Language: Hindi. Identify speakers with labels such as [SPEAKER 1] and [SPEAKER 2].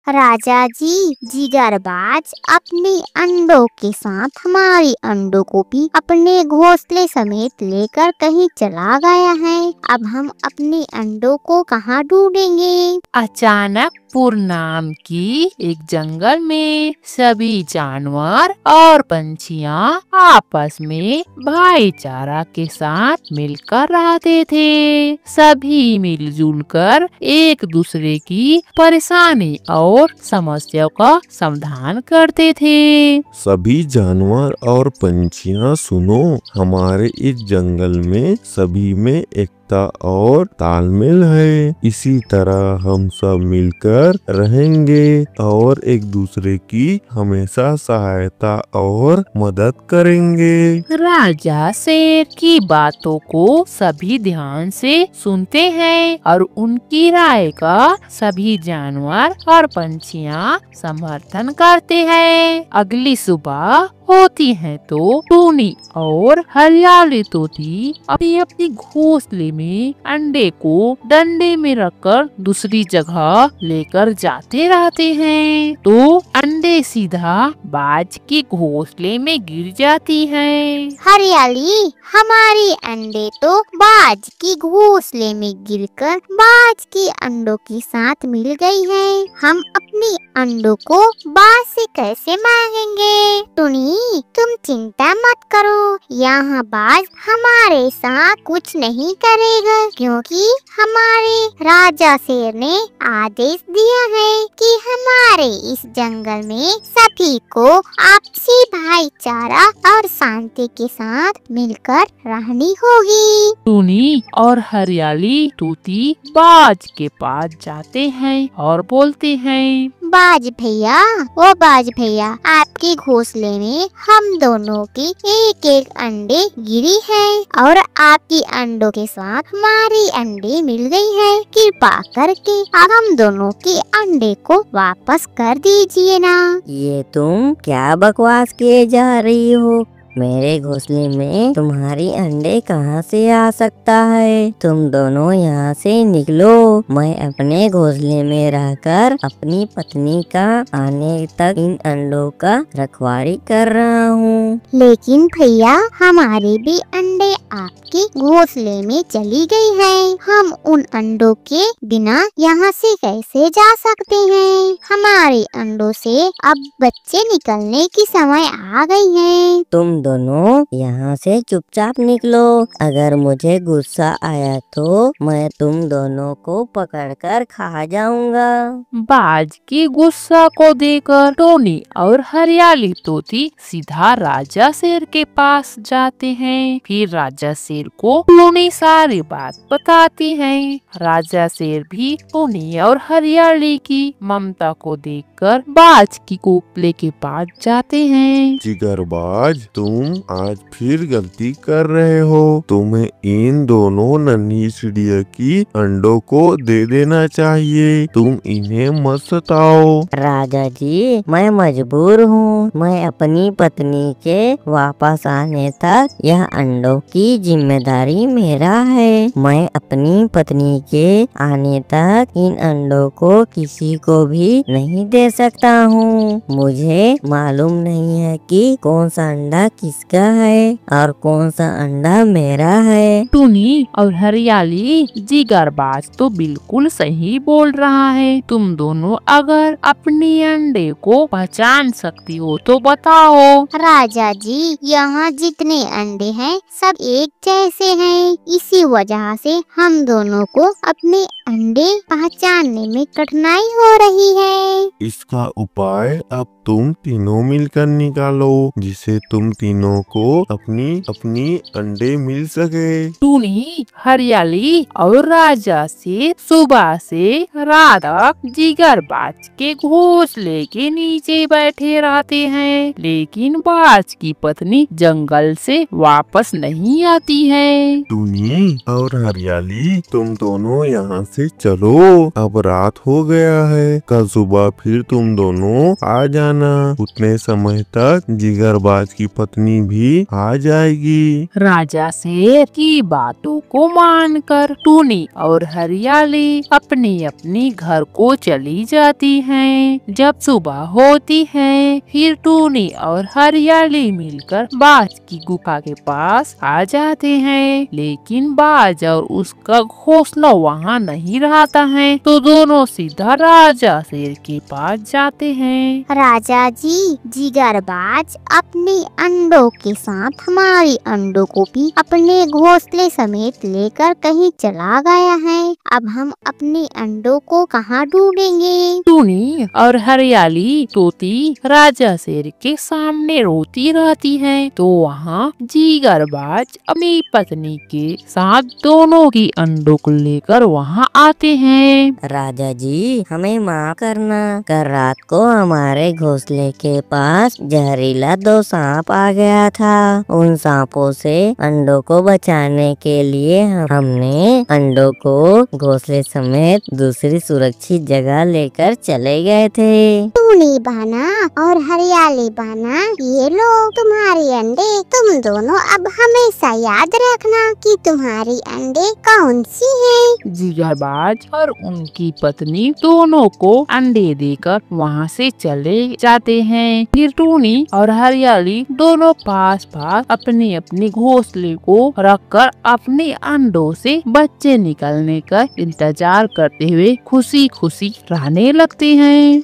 [SPEAKER 1] राजा जी, जिगरबाज अपने अंडों के साथ हमारे अंडों को भी अपने घोंसले समेत लेकर कहीं चला गया है। अब हम अपने अंडों को कहाँ ढूंढेंगे?
[SPEAKER 2] अचानक पुर नाम की एक जंगल में सभी जानवर और पंछियाँ आपस में भाईचारा के साथ मिलकर रहते थे। सभी मिलजुल कर एक दूसरे की परेशानी और समस्या का समाधान करते थे।
[SPEAKER 3] सभी जानवर और पंछियाँ सुनो, हमारे इस जंगल में सभी में एकता और तालमेल है। इसी तरह हम सब मिलकर रहेंगे और एक दूसरे की हमेशा सहायता और मदद करेंगे।
[SPEAKER 2] राजा शेर की बातों को सभी ध्यान से सुनते हैं और उनकी राय का सभी जानवर और पंछियाँ समर्थन करते हैं। अगली सुबह होती है तो टूनी और हरियाली तोती अपनी अपनी घोंसले में अंडे को डंडे में रखकर दूसरी जगह लेकर जाते रहते हैं तो अंडे सीधा बाज के घोंसले में गिर जाती हैं।
[SPEAKER 1] हरियाली, हमारे अंडे तो बाज की घोंसले में गिरकर बाज के अंडों के साथ मिल गई हैं। हम अपने अंडों को बाज से कैसे मांगेंगे? टुनी, तुम चिंता मत करो, यहाँ बाज हमारे साथ कुछ नहीं करेगा, क्योंकि हमारे राजा शेर ने आदेश दिया है कि हमारे इस जंगल में सभी को आपसी भाईचारा और शांति के साथ मिलकर रहनी होगी।
[SPEAKER 2] टूनी और हरियाली तोती बाज के पास जाते हैं और बोलते हैं,
[SPEAKER 1] बाज भैया, ओ बाज भैया, आपके घोंसले में हम दोनों की एक एक अंडे गिरी है और आपकी अंडों के साथ हमारी अंडे मिल गई है। कृपा करके आप हम दोनों के अंडे को वापस कर दीजिए ना।
[SPEAKER 4] ये तुम क्या बकवास किए जा रही हो? मेरे घोंसले में तुम्हारी अंडे कहाँ से आ सकता है? तुम दोनों यहाँ से निकलो। मैं अपने घोंसले में रहकर अपनी पत्नी का आने तक इन अंडों का रखवाली कर रहा हूँ।
[SPEAKER 1] लेकिन भैया, हमारे भी अंडे आपके घोंसले में चली गई हैं। हम उन अंडों के बिना यहाँ से कैसे जा सकते हैं? हमारे अंडों से अब बच्चे निकलने की समय आ गई है।
[SPEAKER 4] तुम दोनों यहाँ से चुपचाप निकलो। अगर मुझे गुस्सा आया तो मैं तुम दोनों को पकड़कर खा जाऊंगा।
[SPEAKER 2] बाज के गुस्सा को देखकर टोनी और हरियाली तोती सीधा राजा शेर के पास जाते हैं। फिर राजा शेर को टोनी सारी बात बताती है। राजा शेर भी टोनी और हरियाली की ममता को देखकर बाज की घोंसले के पास जाते हैं।
[SPEAKER 3] जिगरबाज, तुम आज फिर गलती कर रहे हो। तुम्हें इन दोनों नन्ही चिड़िया की अंडों को दे देना चाहिए। तुम इन्हें मत सताओ।
[SPEAKER 4] राजा जी, मैं मजबूर हूँ। मैं अपनी पत्नी के वापस आने तक यह अंडों की जिम्मेदारी मेरा है। मैं अपनी पत्नी के आने तक इन अंडों को किसी को भी नहीं दे सकता हूँ। मुझे मालूम नहीं है कि कौन सा अंडा किसका है और कौन सा अंडा मेरा है।
[SPEAKER 2] टूनी और हरियाली, जिगरबाज तो बिल्कुल सही बोल रहा है। तुम दोनों अगर अपनी अंडे को पहचान सकती हो तो बताओ।
[SPEAKER 1] राजा जी, यहाँ जितने अंडे हैं सब एक जैसे हैं। इसी वजह से हम दोनों को अपने अंडे पहचानने में कठिनाई हो रही है।
[SPEAKER 3] इसका उपाय अब तुम तीनों मिलकर निकालो, जिसे तुम तीनों को अपनी अपनी अंडे मिल सके।
[SPEAKER 2] टूनी, हरियाली और राजा से सुबह से रात तक जिगरबाज के घोंसले के नीचे बैठे रहते हैं, लेकिन बाज की पत्नी जंगल से वापस नहीं आती है।
[SPEAKER 3] टूनी और हरियाली, तुम दोनों यहाँ से चलो, अब रात हो गया है, कल सुबह फिर तुम दोनों आ जाना। उतने समय तक जिगरबाज की पत्नी भी आ जाएगी।
[SPEAKER 2] राजा शेर की बातों को मानकर टूनी और हरियाली अपनी अपनी घर को चली जाती हैं। जब सुबह होती है फिर टूनी और हरियाली मिलकर बाज की गुफा के पास आ जाते हैं, लेकिन बाज और उसका घोंसला वहाँ नहीं रहता है, तो दोनों सीधा राजा शेर के पास जाते हैं।
[SPEAKER 1] राजा जी, जिगरबाज अपने अंडों के साथ हमारी अंडों को भी अपने घोंसले समेत लेकर कहीं चला गया है। अब हम अपने अंडों को कहाँ ढूंढेंगे?
[SPEAKER 2] टूनी और हरियाली तोती राजा शेर के सामने रोती रहती है, तो वहाँ जिगरबाज अपनी पत्नी के साथ दोनों की अंडों को लेकर वहाँ आते हैं।
[SPEAKER 4] राजा जी, हमें माफ करना, कल रात को हमारे घोंसले के पास जहरीला 2 सांप आ गया था। उन सांपों से अंडों को बचाने के लिए हमने अंडों को घोंसले समेत दूसरी सुरक्षित जगह लेकर चले गए थे।
[SPEAKER 1] टूनी बहना और हरियाली बहना, ये लो तुम्हारी अंडे। तुम दोनों अब हमेशा याद रखना कि तुम्हारी अंडे कौन सी है।
[SPEAKER 2] जिगरबाज और उनकी पत्नी दोनों को अंडे देकर वहाँ से चले जाते हैं। फिर टूनी और हरियाली दोनों पास पास अपने अपने घोंसले को रखकर अपने अंडों से बच्चे निकलने का इंतजार करते हुए खुशी खुशी रहने लगते हैं।